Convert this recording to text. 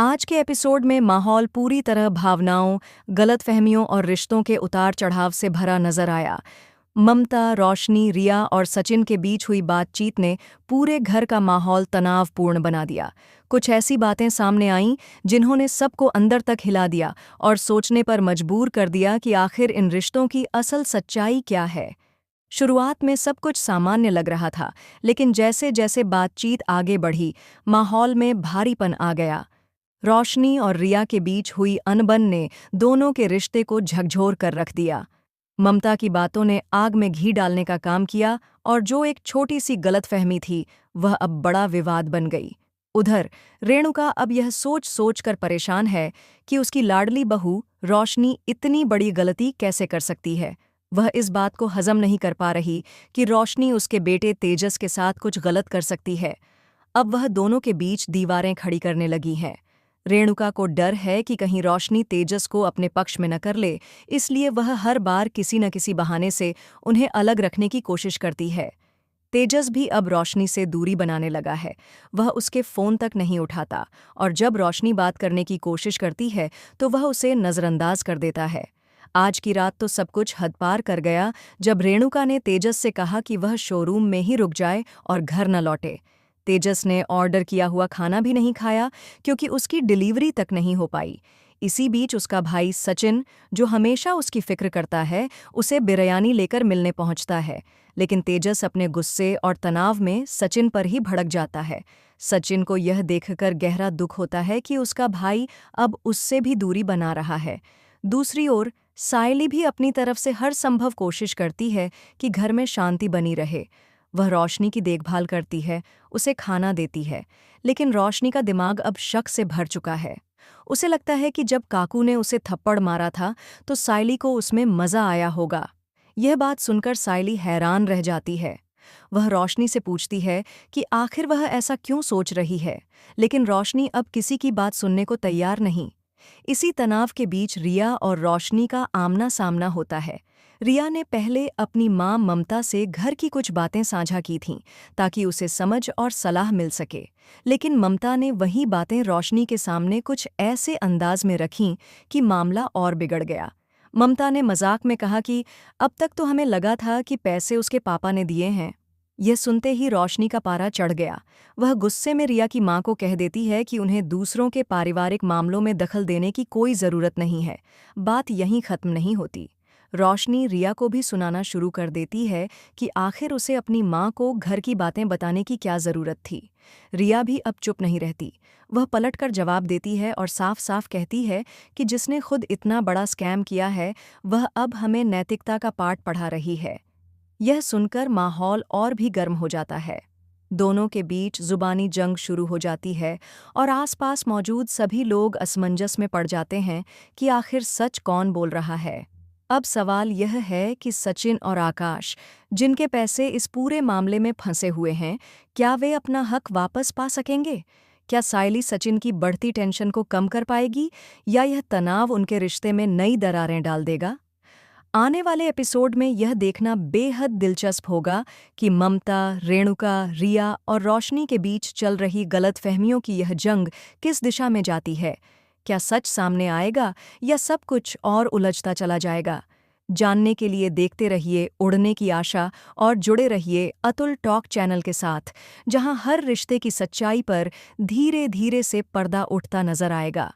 आज के एपिसोड में माहौल पूरी तरह भावनाओं, गलतफहमियों और रिश्तों के उतार-चढ़ाव से भरा नजर आया। ममता, रोशनी, रिया और सचिन के बीच हुई बातचीत ने पूरे घर का माहौल तनावपूर्ण बना दिया। कुछ ऐसी बातें सामने आईं जिन्होंने सबको अंदर तक हिला दिया और सोचने पर मजबूर कर दिया कि आखिर इन रिश्तों की असल सच्चाई क्या है। शुरुआत में सब कुछ सामान्य लग रहा था, लेकिन जैसे-जैसे बातचीत आगे बढ़ी, माहौल में भारीपन आ गया। रोशनी और रिया के बीच हुई अनबन ने दोनों के रिश्ते को झकझोर कर रख दिया। ममता की बातों ने आग में घी डालने का काम किया और जो एक छोटी सी गलतफहमी थी, वह अब बड़ा विवाद बन गई। उधर रेणुका अब यह सोच-सोच कर परेशान है कि उसकी लाडली बहू रोशनी इतनी बड़ी गलती कैसे कर सकती है। वह इस बात को हजम नहीं कर पा रही कि रोशनी उसके बेटे तेजस के साथ कुछ गलत कर सकती है। अब वह दोनों के बीच दीवारें खड़ी करने लगी हैं। रेणुका को डर है कि कहीं रोशनी तेजस को अपने पक्ष में न कर ले, इसलिए वह हर बार किसी न किसी बहाने से उन्हें अलग रखने की कोशिश करती है। तेजस भी अब रोशनी से दूरी बनाने लगा है। वह उसके फ़ोन तक नहीं उठाता और जब रोशनी बात करने की कोशिश करती है तो वह उसे नज़रअंदाज कर देता है। आज की रात तो सब कुछ हद पार कर गया जब रेणुका ने तेजस से कहा कि वह शोरूम में ही रुक जाए और घर न लौटे। तेजस ने ऑर्डर किया हुआ खाना भी नहीं खाया क्योंकि उसकी डिलीवरी तक नहीं हो पाई। इसी बीच उसका भाई सचिन, जो हमेशा उसकी फिक्र करता है, उसे बिरयानी लेकर मिलने पहुंचता है। लेकिन तेजस अपने गुस्से और तनाव में सचिन पर ही भड़क जाता है। सचिन को यह देखकर गहरा दुख होता है कि उसका भाई अब उससे भी दूरी बना रहा है। दूसरी ओर सायली भी अपनी तरफ से हर संभव कोशिश करती है कि घर में शांति बनी रहे। वह रोशनी की देखभाल करती है, उसे खाना देती है, लेकिन रोशनी का दिमाग अब शक से भर चुका है। उसे लगता है कि जब काकू ने उसे थप्पड़ मारा था तो सायली को उसमें मज़ा आया होगा। यह बात सुनकर सायली हैरान रह जाती है। वह रोशनी से पूछती है कि आखिर वह ऐसा क्यों सोच रही है, लेकिन रोशनी अब किसी की बात सुनने को तैयार नहीं। इसी तनाव के बीच रिया और रोशनी का आमना सामना होता है। रिया ने पहले अपनी मां ममता से घर की कुछ बातें साझा की थीं ताकि उसे समझ और सलाह मिल सके, लेकिन ममता ने वही बातें रोशनी के सामने कुछ ऐसे अंदाज में रखीं कि मामला और बिगड़ गया। ममता ने मजाक में कहा कि अब तक तो हमें लगा था कि पैसे उसके पापा ने दिए हैं। यह सुनते ही रोशनी का पारा चढ़ गया। वह गुस्से में रिया की मां को कह देती है कि उन्हें दूसरों के पारिवारिक मामलों में दखल देने की कोई ज़रूरत नहीं है। बात यहीं ख़त्म नहीं होती। रोशनी रिया को भी सुनाना शुरू कर देती है कि आखिर उसे अपनी मां को घर की बातें बताने की क्या ज़रूरत थी। रिया भी अब चुप नहीं रहती। वह पलटकर जवाब देती है और साफ-साफ कहती है कि जिसने खुद इतना बड़ा स्कैम किया है, वह अब हमें नैतिकता का पाठ पढ़ा रही है। यह सुनकर माहौल और भी गर्म हो जाता है। दोनों के बीच जुबानी जंग शुरू हो जाती है और आसपास मौजूद सभी लोग असमंजस में पड़ जाते हैं कि आखिर सच कौन बोल रहा है। अब सवाल यह है कि सचिन और आकाश, जिनके पैसे इस पूरे मामले में फंसे हुए हैं, क्या वे अपना हक वापस पा सकेंगे? क्या सायली सचिन की बढ़ती टेंशन को कम कर पाएगी या यह तनाव उनके रिश्ते में नई दरारें डाल देगा? आने वाले एपिसोड में यह देखना बेहद दिलचस्प होगा कि ममता, रेणुका, रिया और रोशनी के बीच चल रही गलतफहमियों की यह जंग किस दिशा में जाती है। क्या सच सामने आएगा या सब कुछ और उलझता चला जाएगा? जानने के लिए देखते रहिए उड़ने की आशा और जुड़े रहिए अतुल टॉक चैनल के साथ, जहां हर रिश्ते की सच्चाई पर धीरे-धीरे से पर्दा उठता नजर आएगा।